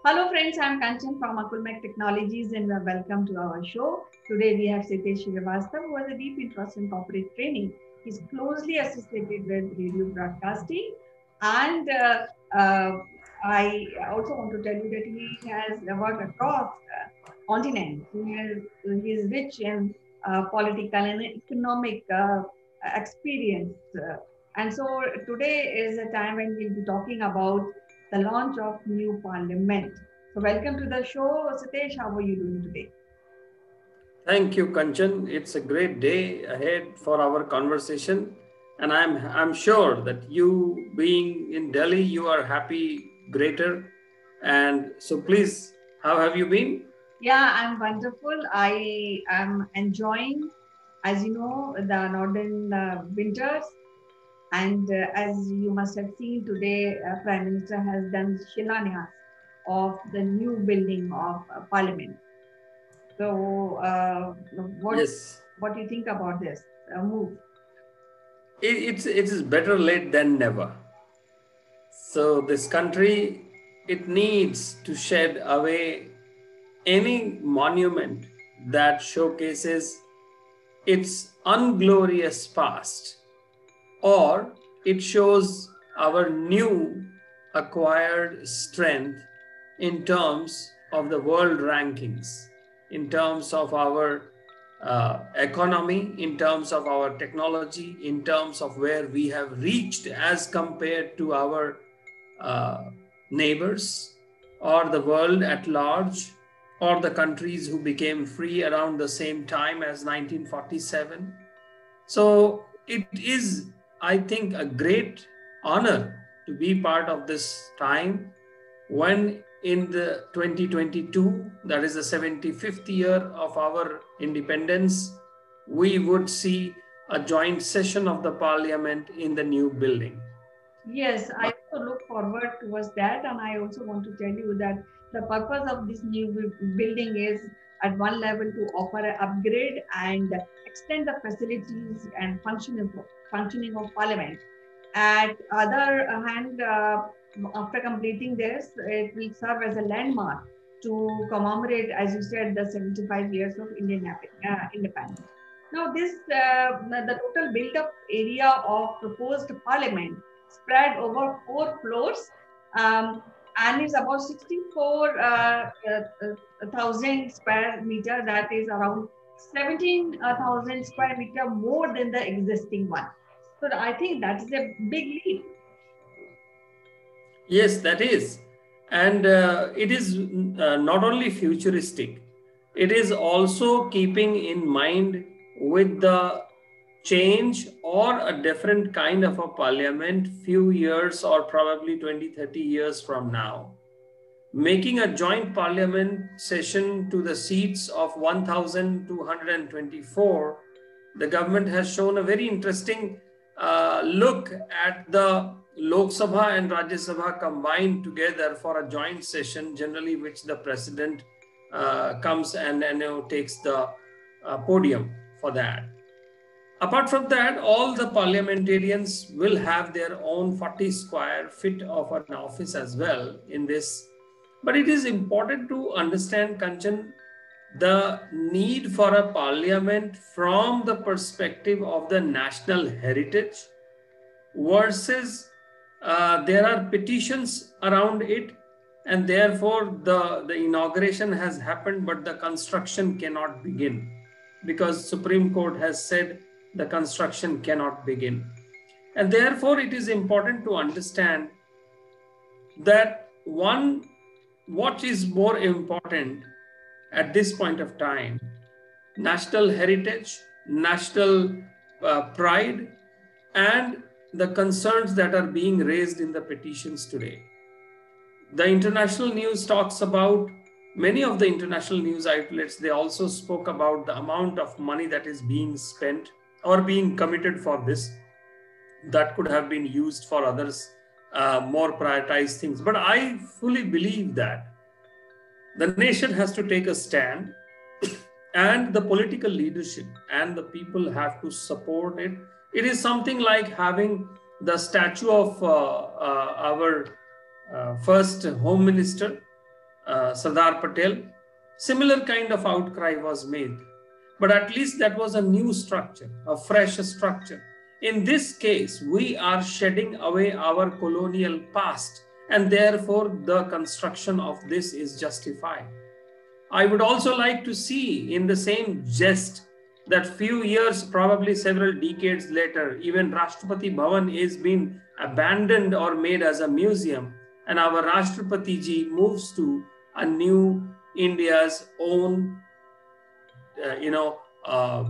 Hello friends, I'm Kanchan from Akulmach Technologies and welcome to our show. Today we have Sitesh Srivastava who has a deep interest in corporate training. He's closely associated with radio broadcasting and I also want to tell you that he has worked across continents. He is rich in political and economic experience. And so today is a time when we'll be talking about the launch of new parliament. So welcome to the show, Sitesh. How are you doing today? Thank you, Kanchan. It's a great day ahead for our conversation, and I'm sure that you being in Delhi, you are happy, greater, and so please, how have you been? Yeah, I'm wonderful. I am enjoying, as you know, the northern winters. And as you must have seen today, Prime Minister has done Shilanyas of the new building of Parliament. So, Yes, what do you think about this move? it is better late than never. So this country, it needs to shed away any monument that showcases its unglorious past, or it shows our new acquired strength in terms of the world rankings, in terms of our economy, in terms of our technology, in terms of where we have reached as compared to our uh, neighbors or the world at large or the countries who became free around the same time as 1947. So it is, I think, a great honor to be part of this time when in the 2022, that is the 75th year of our independence, we would see a joint session of the parliament in the new building. Yes, I also look forward towards that, and I also want to tell you that the purpose of this new building is at one level to offer an upgrade and extend the facilities and functioning of Parliament. At other hand, after completing this, it will serve as a landmark to commemorate, as you said, the 75 years of Indian independence. Now, the total built-up area of proposed Parliament spread over 4 floors, and is about 64,000 square meter. That is around 17,000 square meter more than the existing one. So I think that is a big leap. Yes, that is. And it is not only futuristic, it is also keeping in mind with the change or a different kind of a parliament few years or probably 20, 30 years from now. Making a joint parliament session to the seats of 1224, the government has shown a very interesting look at the Lok Sabha and Rajya Sabha combined together for a joint session, generally which the president comes and takes the podium for that. Apart from that, all the parliamentarians will have their own 40 square feet of an office as well in this. But it is important to understand, Kanchan, the need for a parliament from the perspective of the national heritage versus there are petitions around it, and therefore the inauguration has happened but the construction cannot begin because Supreme Court has said the construction cannot begin. And therefore it is important to understand that one, what is more important at this point of time: national heritage, national pride, and the concerns that are being raised in the petitions today. The international news talks about, many of the international news outlets, they also spoke about the amount of money that is being spent or being committed for this that could have been used for others, more prioritized things. But I fully believe that the nation has to take a stand and the political leadership and the people have to support it. It is something like having the statue of our first home minister. Sardar Patel, similar kind of outcry was made. But at least that was a new structure, a fresh structure. In this case, we are shedding away our colonial past, and therefore the construction of this is justified. I would also like to see in the same jest that few years, probably several decades later, even Rashtrapati Bhavan is being abandoned or made as a museum, and our Rashtrapati ji moves to a new India's own,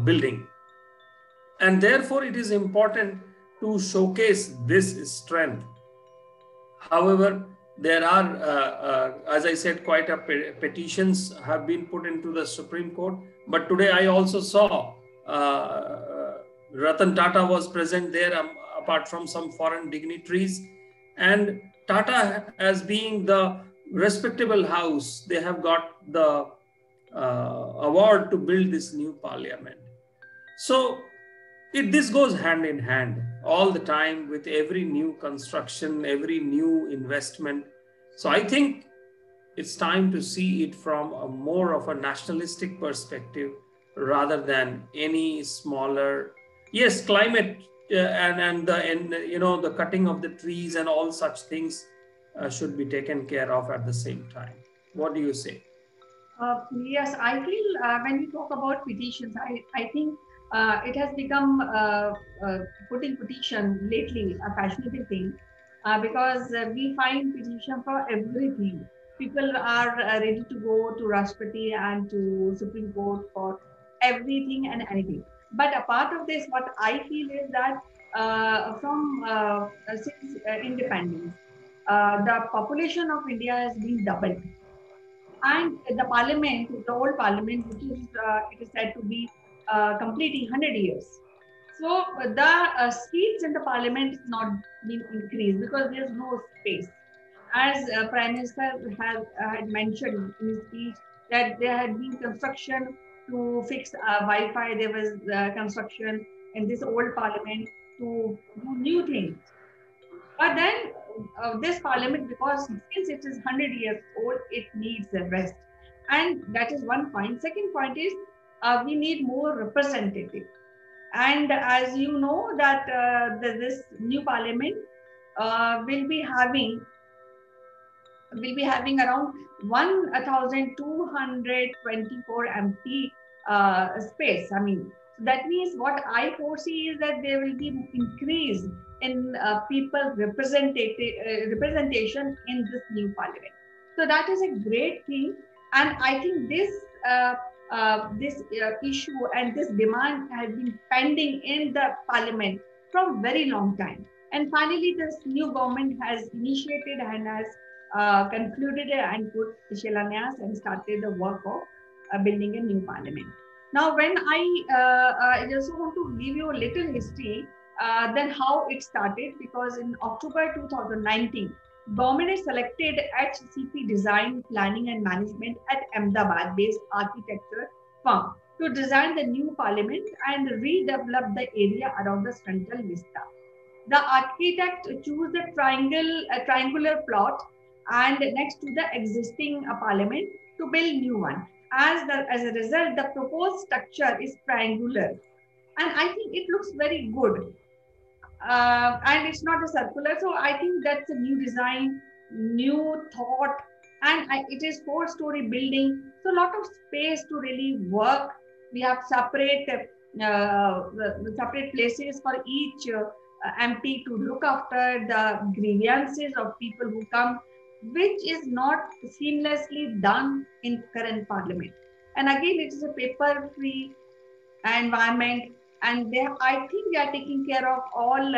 building. And therefore, it is important to showcase this strength. However, there are, as I said, quite a petitions have been put into the Supreme Court. But today I also saw Ratan Tata was present there, apart from some foreign dignitaries. And Tata, as being the respectable house, they have got the award to build this new parliament. So this goes hand in hand all the time with every new construction, every new investment. So I think it's time to see it from a more of a nationalistic perspective rather than any smaller. Yes, climate and the cutting of the trees and all such things should be taken care of at the same time. What do you say? Yes, I feel when we talk about petitions, I think it has become putting petition lately a fashionable thing because we find petition for everything. People are ready to go to Rashtrapati and to Supreme Court for everything and anything. But a part of this, what I feel is that from since independence, the population of India has been doubled, and the parliament, the old parliament, which is it is said to be completing 100 years. So the seats in the parliament is not been increased because there's no space. As Prime Minister had mentioned in his speech that there had been construction to fix Wi-Fi. There was construction in this old parliament to do new things. But then this parliament, because since it is 100 years old, it needs a rest. And that is one point. Second point is we need more representative. And as you know that this new parliament will be having around 1,224 MP space. I mean, that means what I foresee is that there will be increase in people representation in this new parliament. So that is a great thing, and I think this issue and this demand has been pending in the parliament from very long time. And finally, this new government has initiated and has concluded and put Shilanyas and started the work of building a new parliament. Now, when I just want to give you a little history, then how it started, because in October 2019, government is selected HCP Design, Planning and Management at Ahmedabad-based architecture firm to design the new parliament and redevelop the area around the central vista. The architect chose the triangular plot and next to the existing parliament to build new one. As a result, the proposed structure is triangular, and I think it looks very good. And it's not a circular, so I think that's a new design, new thought, and it is 4-story building, so a lot of space to really work. We have separate places for each MP to look after the grievances of people who come, which is not seamlessly done in current parliament. And again, it is a paper-free environment, and I think they are taking care of all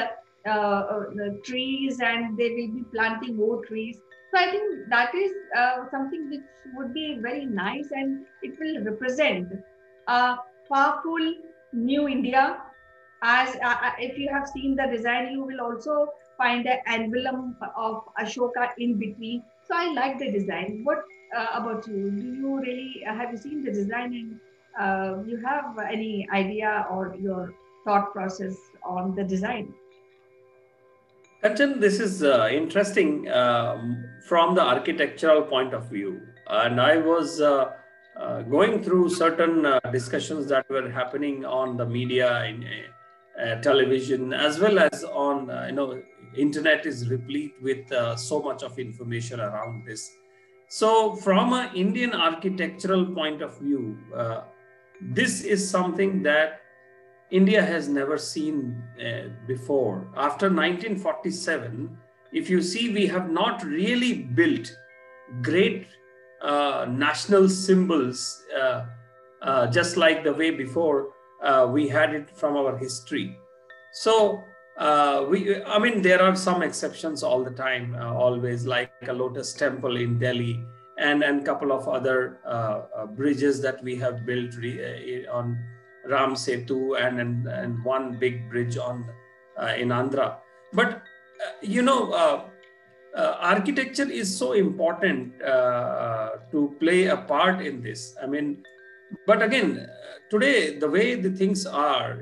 the trees, and they will be planting more trees. So I think that is something which would be very nice, and it will represent a powerful new India. As if you have seen the design, you will also find the emblem of Ashoka in between. So I like the design. What about you? Do you really have you seen the design, and you have any idea or your thought process on the design? Kanchan, this is interesting from the architectural point of view. And I was going through certain discussions that were happening on the media, in television, as well as on internet is replete with so much of information around this. So, from an Indian architectural point of view, this is something that India has never seen before. After 1947, if you see, we have not really built great national symbols just like the way before we had it from our history. So I mean, there are some exceptions all the time, always, like a lotus temple in Delhi, and couple of other bridges that we have built on Ram Setu, and one big bridge on in Andhra. But architecture is so important to play a part in this. I mean, but again, today, the way the things are,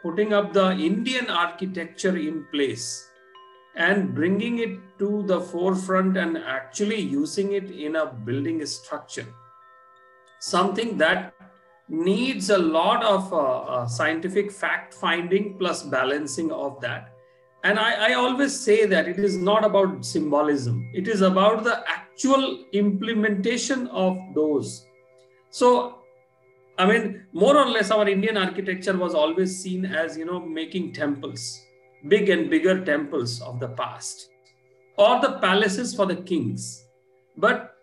putting up the Indian architecture in place and bringing it to the forefront and actually using it in a building structure, something that needs a lot of scientific fact finding plus balancing of that. And I always say that it is not about symbolism, it is about the actual implementation of those. So, I mean, more or less, our Indian architecture was always seen as, making temples, big and bigger temples of the past, or the palaces for the kings. But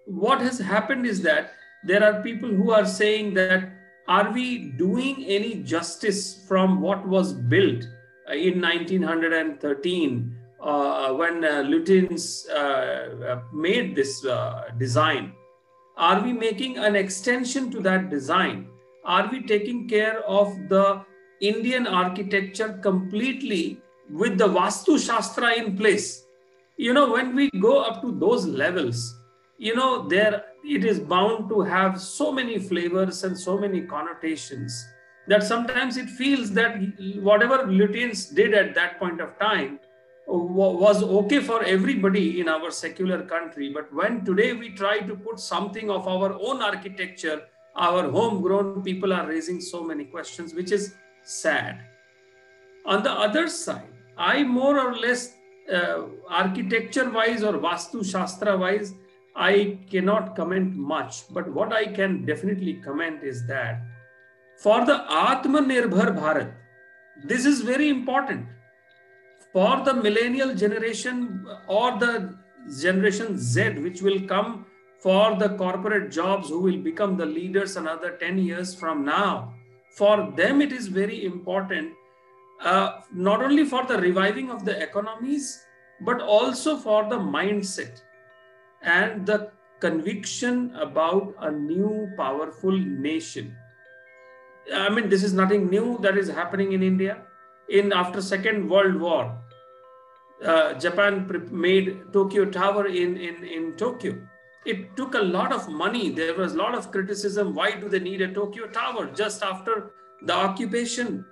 what has happened is that there are people who are saying that, are we doing any justice from what was built in 1913 when Lutins made this design? Are we making an extension to that design? Are we taking care of the Indian architecture completely with the Vastu Shastra in place? When we go up to those levels, there it is bound to have so many flavors and so many connotations that sometimes it feels that whatever Lutins did at that point of time was okay for everybody in our secular country. But when today we try to put something of our own architecture, our homegrown, people are raising so many questions, which is sad. On the other side, I more or less, architecture wise or Vastu Shastra wise, I cannot comment much. But what I can definitely comment is that for the Atmanirbhar Bharat, this is very important. For the millennial generation or the generation Z, which will come for the corporate jobs, who will become the leaders another 10 years from now, for them it is very important, not only for the reviving of the economies, but also for the mindset and the conviction about a new powerful nation. I mean, this is nothing new that is happening in India. After Second World War, Japan made Tokyo Tower in Tokyo. It took a lot of money. There was a lot of criticism. Why do they need a Tokyo Tower just after the occupation?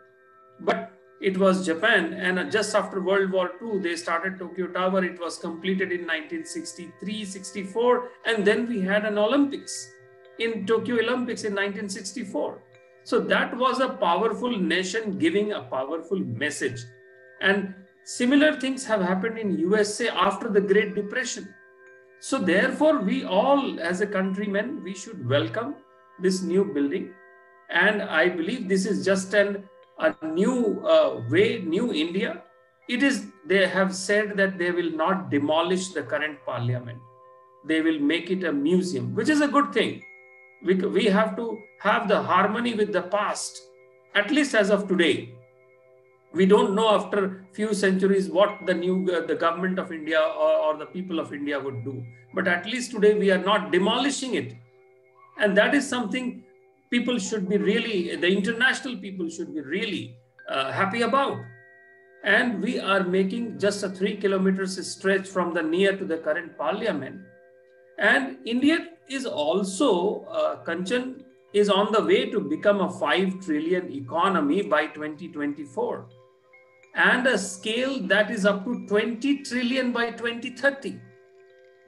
But it was Japan, and just after World War II, they started Tokyo Tower. It was completed in 1963-64, and then we had an Olympics in Tokyo Olympics in 1964. So that was a powerful nation giving a powerful message. And similar things have happened in USA after the Great Depression. So therefore, we all as a countrymen, we should welcome this new building. And I believe this is just a new way, new India. They have said that they will not demolish the current parliament. They will make it a museum, which is a good thing. We have to have the harmony with the past, at least as of today. We don't know after few centuries what the government of India or the people of India would do. But at least today we are not demolishing it. And that is something people should be really, the international people should be really happy about. And we are making just a 3 kilometers stretch from the near to the current parliament. And India is also, Kanchan, is on the way to become a 5 trillion economy by 2024. And a scale that is up to 20 trillion by 2030.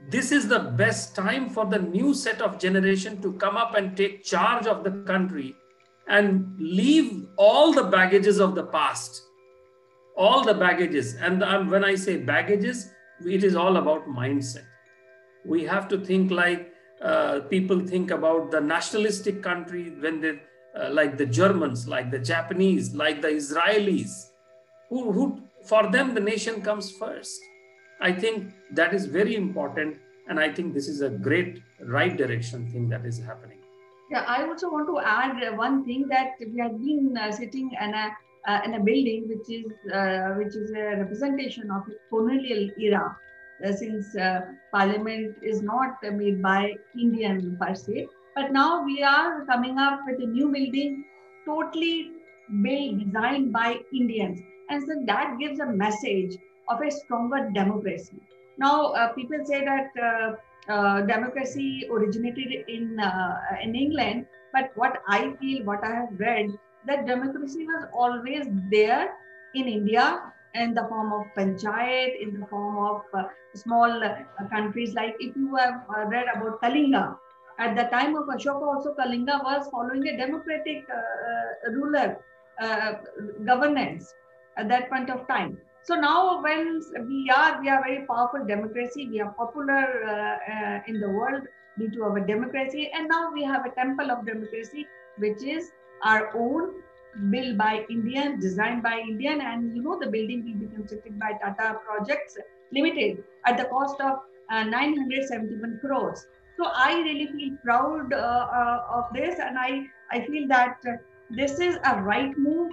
this is the best time for the new set of generation to come up and take charge of the country and leave all the baggages of the past, all the baggages. And when I say baggages, it is all about mindset. We have to think like people think about the nationalistic country when they, like the Germans, like the Japanese, like the Israelis, who for them the nation comes first. I think that is very important, and I think this is a great right direction thing that is happening. Yeah, I also want to add one thing that we have been sitting in a building which is a representation of a colonial era, since Parliament is not made by Indian per se, but now we are coming up with a new building, totally built designed by Indians, and so that gives a message of a stronger democracy. Now people say that. Democracy originated in England, but what I feel, what I have read, that democracy was always there in India in the form of panchayat, in the form of small countries. Like if you have read about Kalinga, at the time of Ashoka, also Kalinga was following a democratic ruler uh, governance at that point of time. So now when we are very powerful democracy, we are popular in the world due to our democracy, and now we have a temple of democracy, which is our own, built by Indian, designed by Indian, and you know the building will be constructed by Tata Projects Limited at the cost of 971 crores. So I really feel proud of this, and I feel that this is a right move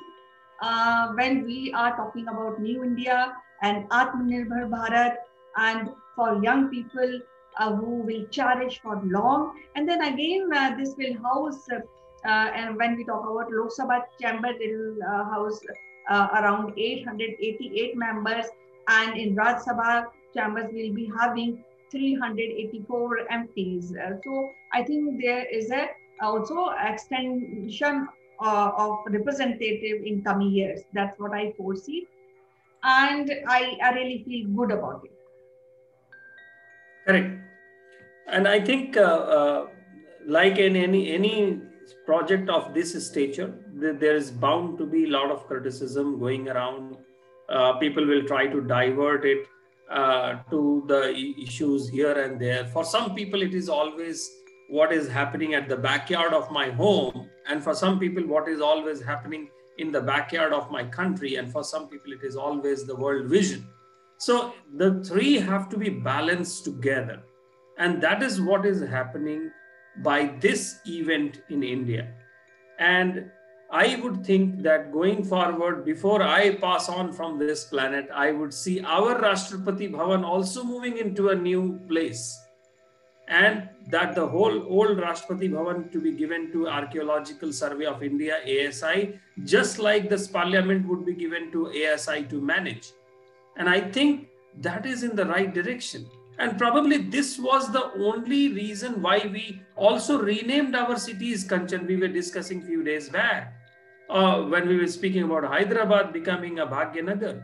when we are talking about New India and Atmanirbhar Bharat, and for young people who will cherish for long. And then again, this will house, and when we talk about Lok Sabha chamber, it will house around 888 members, and in Raj Sabha chambers will be having 384 MPs. So I think there is a also extension of representative in coming years. That's what I foresee. And I really feel good about it. Correct. And I think, like in any project of this stature, there is bound to be a lot of criticism going around. People will try to divert it to the issues here and there. For some people, it is always what is happening at the backyard of my home, and for some people, what is always happening in the backyard of my country, and for some people, it is always the world vision. So the three have to be balanced together. And that is what is happening by this event in India. And I would think that going forward, before I pass on from this planet, I would see our Rashtrapati Bhavan also moving into a new place. And that the whole old Rashtrapati Bhavan to be given to Archaeological Survey of India, ASI, just like this parliament would be given to ASI to manage. And I think that is in the right direction. And probably this was the only reason why we also renamed our cities, Kanchan. We were discussing a few days back when we were speaking about Hyderabad becoming a Bhagyanagar,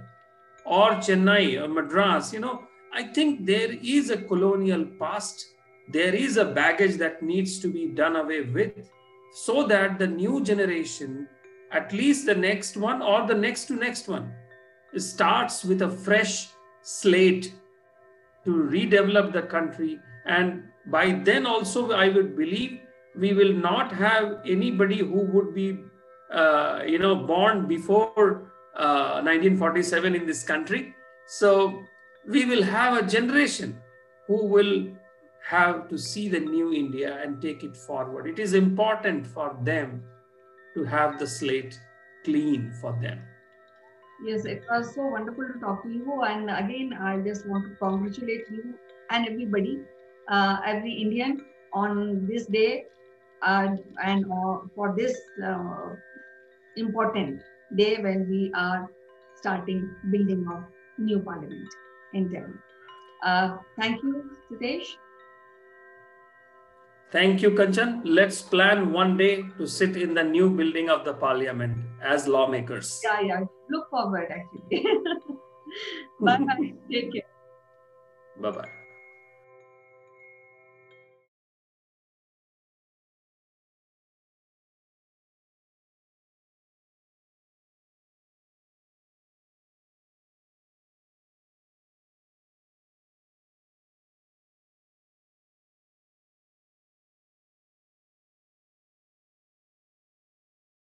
or Chennai or Madras. You know, I think there is a colonial past. There is a baggage that needs to be done away with, so that the new generation, at least the next one or the next to next one, starts with a fresh slate to redevelop the country. And by then also, I would believe we will not have anybody who would be, born before 1947 in this country. So we will have a generation who will have to see the new India and take it forward. It is important for them to have the slate clean for them. Yes, it was so wonderful to talk to you. And again, I just want to congratulate you and everybody, every Indian on this day and for this important day when we are starting building of new parliament in Delhi. Thank you, Sitesh. Thank you, Kanchan. Let's plan one day to sit in the new building of the parliament as lawmakers. Yeah. Look forward, actually. Bye. Take care. Bye-bye.